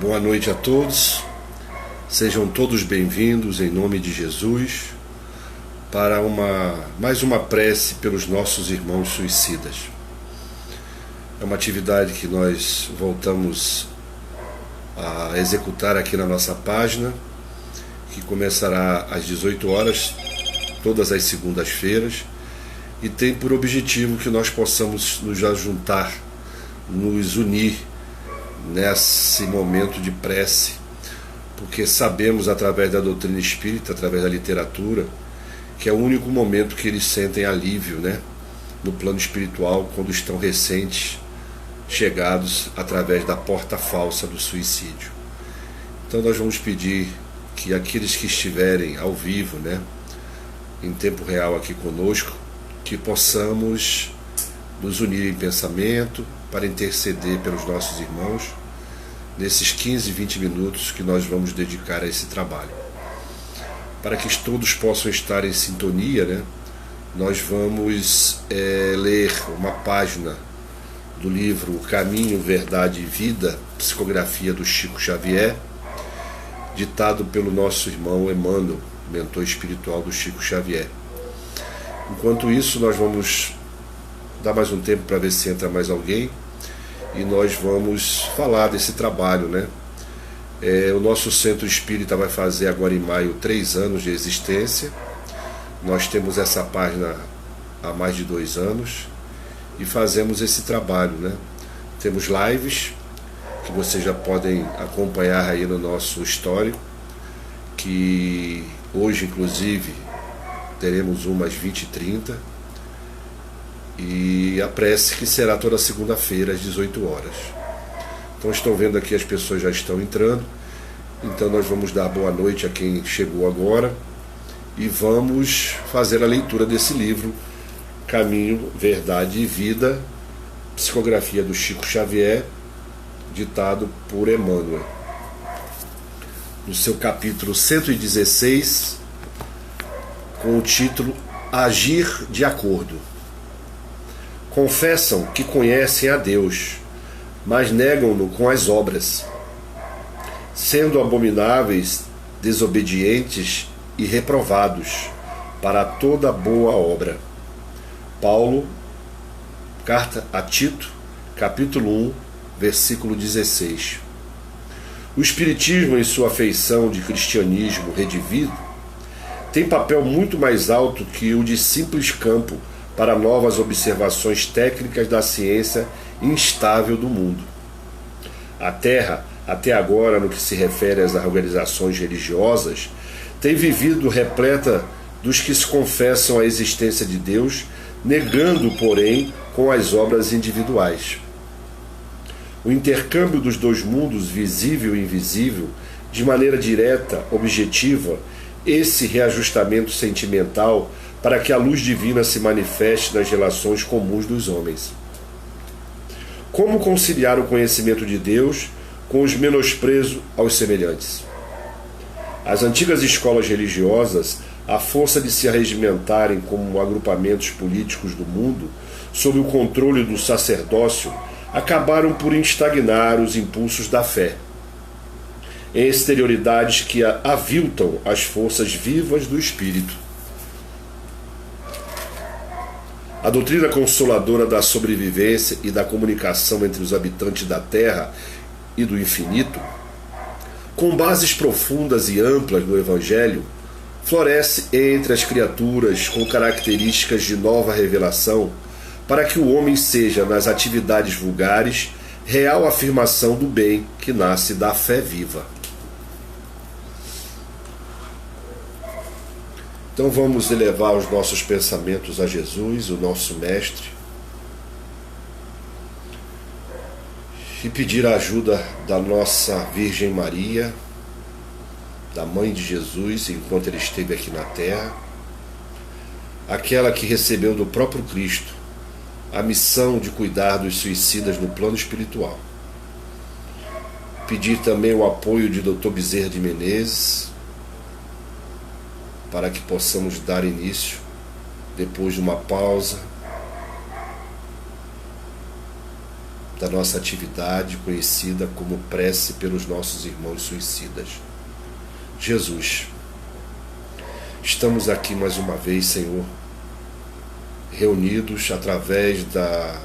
Boa noite a todos, sejam todos bem-vindos em nome de Jesus para mais uma prece pelos nossos irmãos suicidas. É uma atividade que nós voltamos a executar aqui na nossa página, que começará às 18 horas, todas as segundas-feiras, e tem por objetivo que nós possamos nos ajuntar, nos unir nesse momento de prece, porque sabemos através da doutrina espírita, através da literatura, que é o único momento que eles sentem alívio, no plano espiritual, quando estão recentes chegados através da porta falsa do suicídio. Então nós vamos pedir que aqueles que estiverem ao vivo, em tempo real aqui conosco, que possamos nos unir em pensamento para interceder pelos nossos irmãos nesses 15, 20 minutos que nós vamos dedicar a esse trabalho. Para que todos possam estar em sintonia, nós vamos ler uma página do livro Caminho, Verdade e Vida, psicografia do Chico Xavier, ditado pelo nosso irmão Emmanuel, mentor espiritual do Chico Xavier. Enquanto isso, nós vamos dar mais um tempo para ver se entra mais alguém e nós vamos falar desse trabalho, O nosso centro espírita vai fazer agora em maio 3 anos de existência. Nós temos essa página há mais de 2 anos e fazemos esse trabalho, Temos lives que vocês já podem acompanhar aí no nosso histórico, que hoje inclusive teremos umas 20h30, e a prece que será toda segunda-feira às 18 horas. Então estão vendo aqui, as pessoas já estão entrando, então nós vamos dar boa noite a quem chegou agora e vamos fazer a leitura desse livro Caminho, Verdade e Vida, psicografia do Chico Xavier, ditado por Emmanuel, no seu capítulo 116, com o título Agir de Acordo. Confessam que conhecem a Deus, mas negam-no com as obras, sendo abomináveis, desobedientes e reprovados para toda boa obra. Paulo, carta a Tito, capítulo 1, versículo 16. O Espiritismo, em sua feição de cristianismo redivivo, tem papel muito mais alto que o de simples campo para novas observações técnicas da ciência instável do mundo. A Terra, até agora no que se refere às organizações religiosas, tem vivido repleta dos que se confessam a existência de Deus, negando, porém, com as obras individuais. O intercâmbio dos dois mundos, visível e invisível, de maneira direta, objetiva, esse reajustamento sentimental para que a luz divina se manifeste nas relações comuns dos homens. Como conciliar o conhecimento de Deus com os menosprezos aos semelhantes? As antigas escolas religiosas, à força de se arregimentarem como agrupamentos políticos do mundo, sob o controle do sacerdócio, acabaram por estagnar os impulsos da fé, em exterioridades que aviltam as forças vivas do espírito. A doutrina consoladora da sobrevivência e da comunicação entre os habitantes da Terra e do infinito, com bases profundas e amplas no Evangelho, floresce entre as criaturas com características de nova revelação, para que o homem seja, nas atividades vulgares, real afirmação do bem que nasce da fé viva. Então vamos elevar os nossos pensamentos a Jesus, o nosso Mestre, e pedir a ajuda da nossa Virgem Maria, da Mãe de Jesus, enquanto ele esteve aqui na Terra, aquela que recebeu do próprio Cristo a missão de cuidar dos suicidas no plano espiritual. Pedir também o apoio de Dr. Bezerra de Menezes, para que possamos dar início, depois de uma pausa, da nossa atividade conhecida como prece pelos nossos irmãos suicidas. Jesus, estamos aqui mais uma vez, Senhor, reunidos através da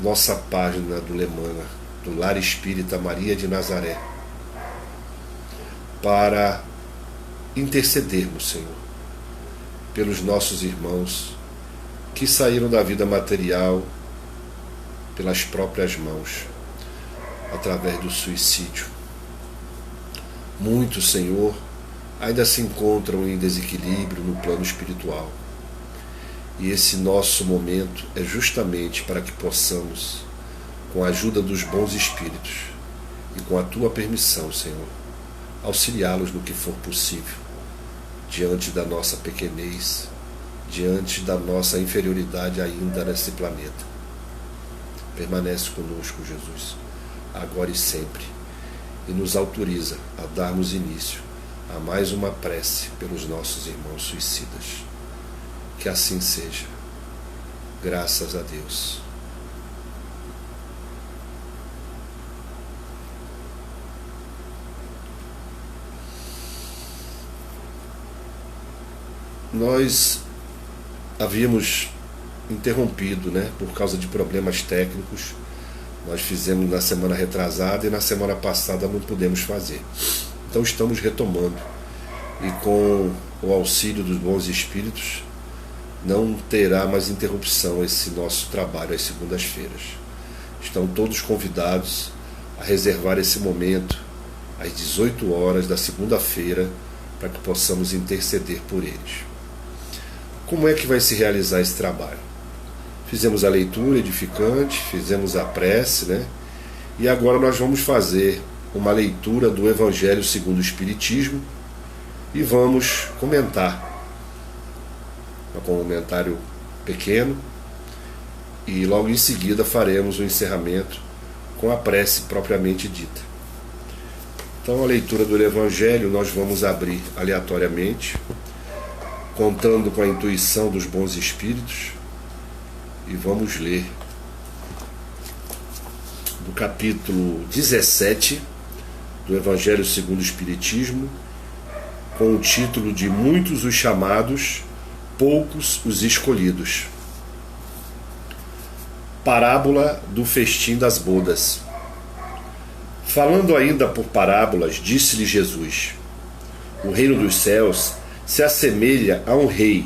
nossa página do Lemana, do Lar Espírita Maria de Nazaré, para intercedermos, Senhor, pelos nossos irmãos que saíram da vida material pelas próprias mãos, através do suicídio. Muitos, Senhor, ainda se encontram em desequilíbrio no plano espiritual. E esse nosso momento é justamente para que possamos, com a ajuda dos bons espíritos e com a Tua permissão, Senhor, auxiliá-los no que for possível, diante da nossa pequenez, diante da nossa inferioridade ainda nesse planeta. Permanece conosco, Jesus, agora e sempre, e nos autoriza a darmos início a mais uma prece pelos nossos irmãos suicidas. Que assim seja. Graças a Deus. Nós havíamos interrompido, por causa de problemas técnicos. Nós fizemos na semana retrasada e na semana passada não pudemos fazer. Então estamos retomando, e com o auxílio dos bons espíritos não terá mais interrupção esse nosso trabalho às segundas-feiras. Estão todos convidados a reservar esse momento às 18 horas da segunda-feira para que possamos interceder por eles. Como é que vai se realizar esse trabalho? Fizemos a leitura edificante, fizemos a prece, E agora nós vamos fazer uma leitura do Evangelho segundo o Espiritismo e vamos comentar. Um comentário pequeno, e logo em seguida faremos o encerramento com a prece propriamente dita. Então, a leitura do Evangelho nós vamos abrir aleatoriamente, contando com a intuição dos bons espíritos, e vamos ler do capítulo 17 do Evangelho segundo o Espiritismo, com o título de Muitos os chamados, poucos os escolhidos. Parábola do festim das bodas. Falando ainda por parábolas, disse-lhe Jesus: o reino dos céus se assemelha a um rei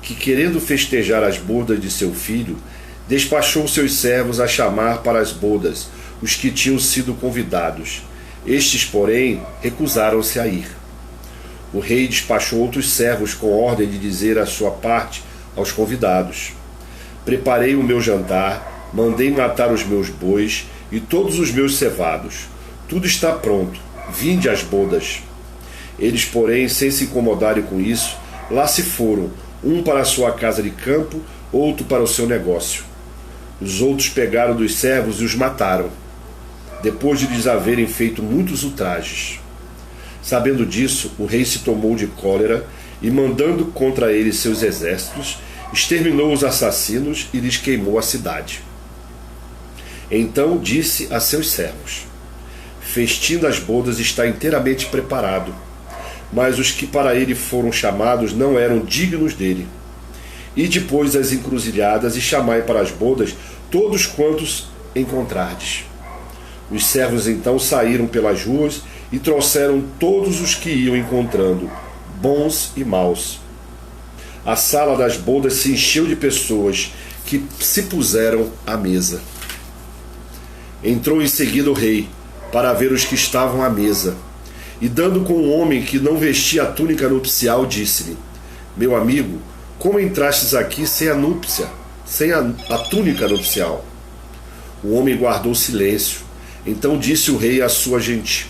que, querendo festejar as bodas de seu filho, despachou seus servos a chamar para as bodas os que tinham sido convidados. Estes, porém, recusaram-se a ir. O rei despachou outros servos com ordem de dizer a sua parte aos convidados: preparei o meu jantar, mandei matar os meus bois e todos os meus cevados. Tudo está pronto, vinde às bodas. Eles, porém, sem se incomodarem com isso, lá se foram, um para a sua casa de campo, outro para o seu negócio. Os outros pegaram dos servos e os mataram, depois de lhes haverem feito muitos ultrajes. Sabendo disso, o rei se tomou de cólera e, mandando contra eles seus exércitos, exterminou os assassinos e lhes queimou a cidade. Então disse a seus servos: festim das bodas está inteiramente preparado, mas os que para ele foram chamados não eram dignos dele. E depois as encruzilhadas e chamai para as bodas todos quantos encontrardes. Os servos então saíram pelas ruas e trouxeram todos os que iam encontrando, bons e maus. A sala das bodas se encheu de pessoas que se puseram à mesa. Entrou em seguida o rei para ver os que estavam à mesa, e dando com um homem que não vestia a túnica nupcial, disse-lhe: meu amigo, como entrastes aqui sem a núpcia, sem a túnica nupcial? O homem guardou silêncio. Então disse o rei à sua gente: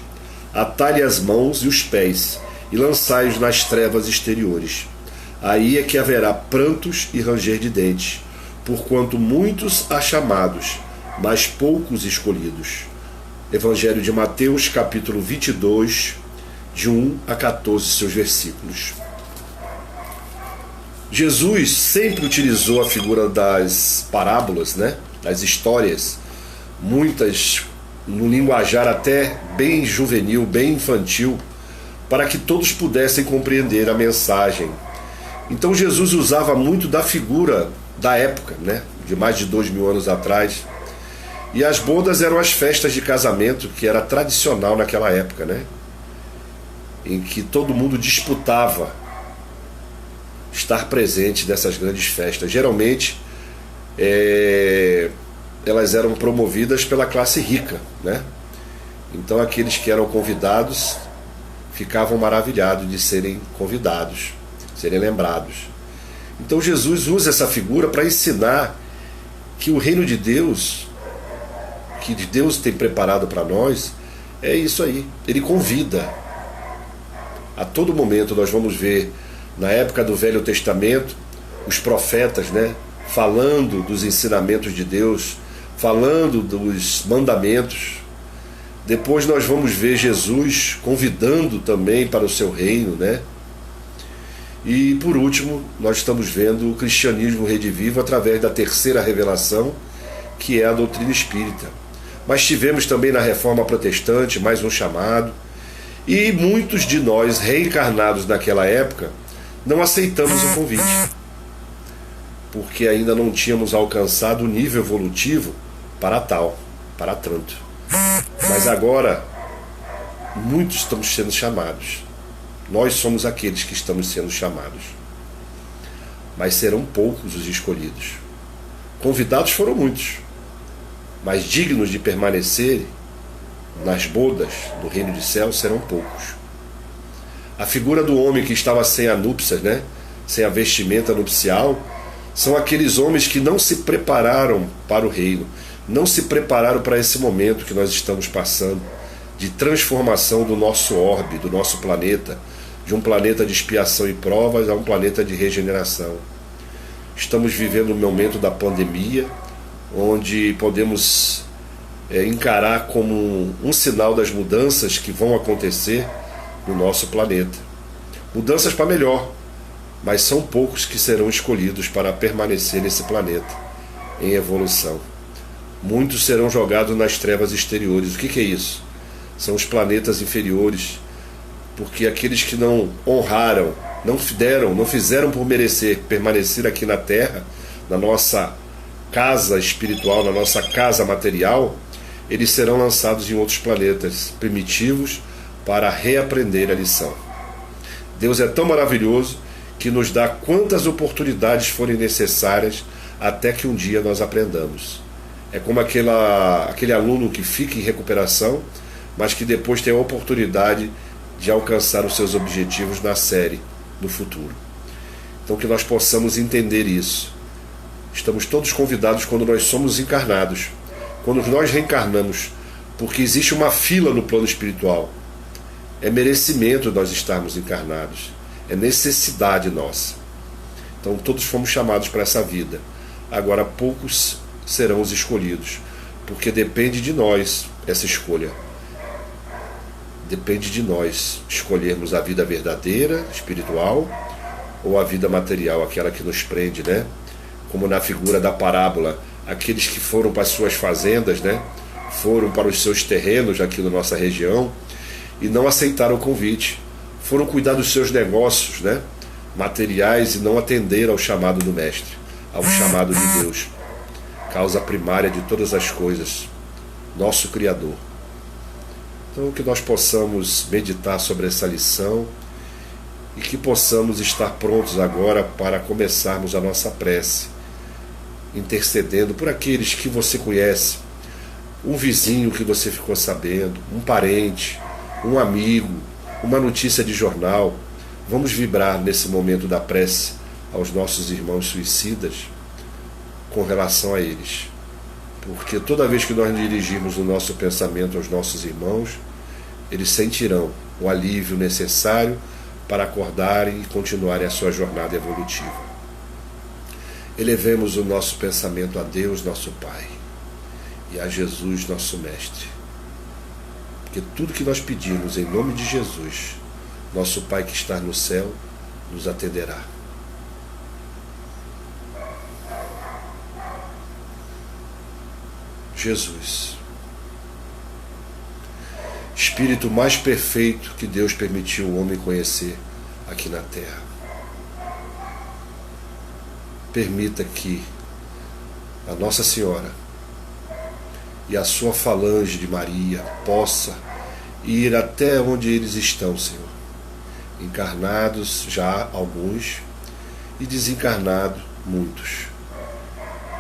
atai-lhe as mãos e os pés, e lançai-os nas trevas exteriores. Aí é que haverá prantos e ranger de dentes, porquanto muitos há chamados, mas poucos escolhidos. Evangelho de Mateus, capítulo 22, de 1 a 14, seus versículos. Jesus sempre utilizou a figura das parábolas, das histórias, muitas no linguajar até bem juvenil, bem infantil, para que todos pudessem compreender a mensagem. Então Jesus usava muito da figura da época, né? De mais de 2000 anos atrás. E as bodas eram as festas de casamento, que era tradicional naquela época, né? Em que todo mundo disputava estar presente nessas grandes festas. Geralmente, elas eram promovidas pela classe rica, né? Então aqueles que eram convidados ficavam maravilhados de serem convidados, serem lembrados. Então Jesus usa essa figura para ensinar que o reino de Deus, que Deus tem preparado para nós, é isso aí. Ele convida. A todo momento nós vamos ver, na época do Velho Testamento, os profetas, né, falando dos ensinamentos de Deus, falando dos mandamentos. Depois nós vamos ver Jesus convidando também para o seu reino, né? E por último, nós estamos vendo o cristianismo redivivo através da terceira revelação, que é a doutrina espírita. Mas tivemos também na Reforma Protestante mais um chamado, e muitos de nós reencarnados naquela época não aceitamos o convite, porque ainda não tínhamos alcançado o nível evolutivo para tal, para tanto. Mas agora muitos estamos sendo chamados. Nós somos aqueles que estamos sendo chamados. Mas serão poucos os escolhidos. Convidados foram muitos, mas dignos de permanecer nas bodas do reino de céu serão poucos. A figura do homem que estava sem a núpcias, né? Sem a vestimenta nupcial, são aqueles homens que não se prepararam para o reino, não se prepararam para esse momento que nós estamos passando, de transformação do nosso orbe, do nosso planeta, de um planeta de expiação e provas a um planeta de regeneração. Estamos vivendo um momento da pandemia, onde podemos encarar como um sinal das mudanças que vão acontecer no nosso planeta. Mudanças para melhor, mas são poucos que serão escolhidos para permanecer nesse planeta em evolução. Muitos serão jogados nas trevas exteriores. O que é isso? São os planetas inferiores, porque aqueles que não honraram, não fizeram por merecer permanecer aqui na Terra, na nossa casa espiritual, na nossa casa material, eles serão lançados em outros planetas primitivos para reaprender a lição. Deus é tão maravilhoso que nos dá quantas oportunidades forem necessárias até que um dia nós aprendamos. É como aquele aluno que fica em recuperação, mas que depois tem a oportunidade de alcançar os seus objetivos na série, no futuro. Então que nós possamos entender isso. Estamos todos convidados quando nós somos encarnados, quando nós reencarnamos, porque existe uma fila no plano espiritual. É merecimento nós estarmos encarnados, é necessidade nossa. Então todos fomos chamados para essa vida. Agora poucos serão os escolhidos, porque depende de nós essa escolha. Depende de nós escolhermos a vida verdadeira, espiritual, ou a vida material, aquela que nos prende, né? Como na figura da parábola, aqueles que foram para as suas fazendas, né? Foram para os seus terrenos aqui na nossa região e não aceitaram o convite. Foram cuidar dos seus negócios, né? Materiais, e não atenderam ao chamado do Mestre, ao chamado de Deus, causa primária de todas as coisas, nosso Criador. Então que nós possamos meditar sobre essa lição e que possamos estar prontos agora para começarmos a nossa prece, intercedendo por aqueles que você conhece, um vizinho que você ficou sabendo, um parente, um amigo, uma notícia de jornal. Vamos vibrar nesse momento da prece aos nossos irmãos suicidas com relação a eles, porque toda vez que nós dirigirmos o nosso pensamento aos nossos irmãos, eles sentirão o alívio necessário para acordarem e continuarem a sua jornada evolutiva. Elevemos o nosso pensamento a Deus, nosso Pai, e a Jesus, nosso Mestre, porque tudo que nós pedimos em nome de Jesus, nosso Pai que está no céu, nos atenderá. Jesus. Espírito mais perfeito que Deus permitiu o homem conhecer aqui na terra. Permita que a Nossa Senhora e a sua falange de Maria possa ir até onde eles estão, Senhor. Encarnados já alguns e desencarnados muitos.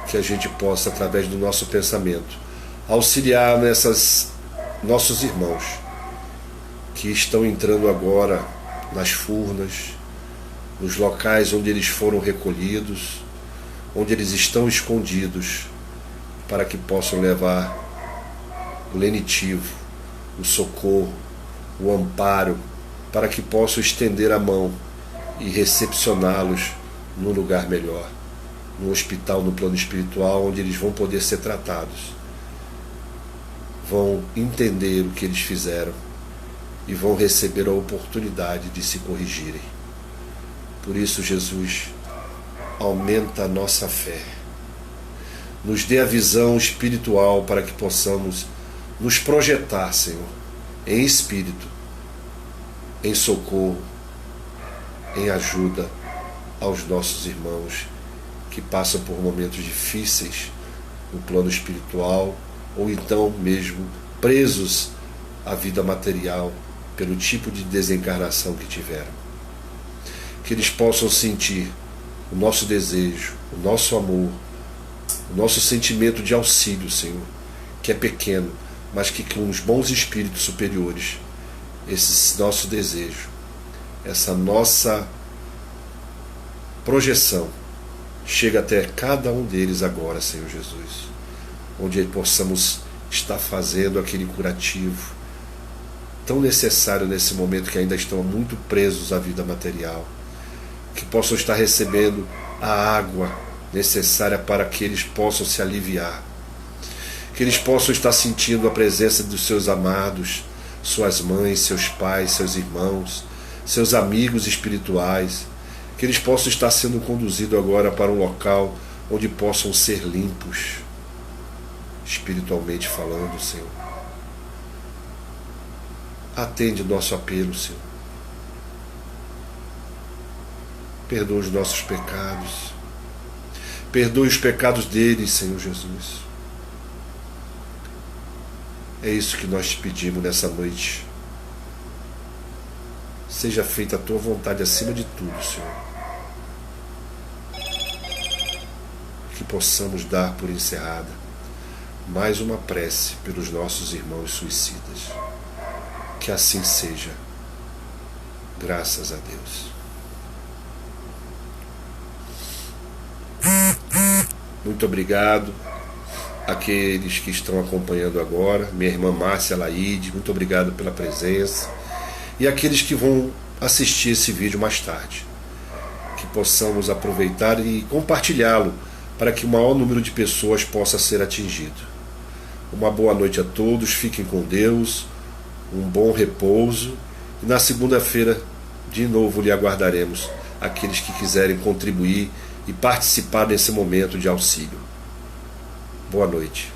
Que a gente possa, através do nosso pensamento, auxiliar nossos irmãos que estão entrando agora nas furnas, nos locais onde eles foram recolhidos, onde eles estão escondidos, para que possam levar o lenitivo, o socorro, o amparo, para que possam estender a mão e recepcioná-los num lugar melhor, no hospital, no plano espiritual, onde eles vão poder ser tratados, vão entender o que eles fizeram e vão receber a oportunidade de se corrigirem. Por isso, Jesus, aumenta a nossa fé, nos dê a visão espiritual para que possamos nos projetar, Senhor, em espírito, em socorro, em ajuda aos nossos irmãos que passam por momentos difíceis no plano espiritual ou então mesmo presos à vida material pelo tipo de desencarnação que tiveram. Que eles possam sentir o nosso desejo, o nosso amor, o nosso sentimento de auxílio, Senhor, que é pequeno, mas que com os bons espíritos superiores, esse nosso desejo, essa nossa projeção, chega até cada um deles agora, Senhor Jesus, onde possamos estar fazendo aquele curativo tão necessário nesse momento que ainda estão muito presos à vida material, que possam estar recebendo a água necessária para que eles possam se aliviar, que eles possam estar sentindo a presença dos seus amados, suas mães, seus pais, seus irmãos, seus amigos espirituais, que eles possam estar sendo conduzidos agora para um local onde possam ser limpos, espiritualmente falando, Senhor. Atende nosso apelo, Senhor. Perdoa os nossos pecados. Perdoe os pecados deles, Senhor Jesus. É isso que nós te pedimos nessa noite. Seja feita a tua vontade acima de tudo, Senhor. Que possamos dar por encerrada mais uma prece pelos nossos irmãos suicidas. Que assim seja. Graças a Deus. Muito obrigado àqueles que estão acompanhando agora. Minha irmã Márcia Laide, muito obrigado pela presença. E aqueles que vão assistir esse vídeo mais tarde. Que possamos aproveitar e compartilhá-lo para que o maior número de pessoas possa ser atingido. Uma boa noite a todos, fiquem com Deus, um bom repouso. E na segunda-feira, de novo, lhe aguardaremos aqueles que quiserem contribuir e participar desse momento de auxílio. Boa noite.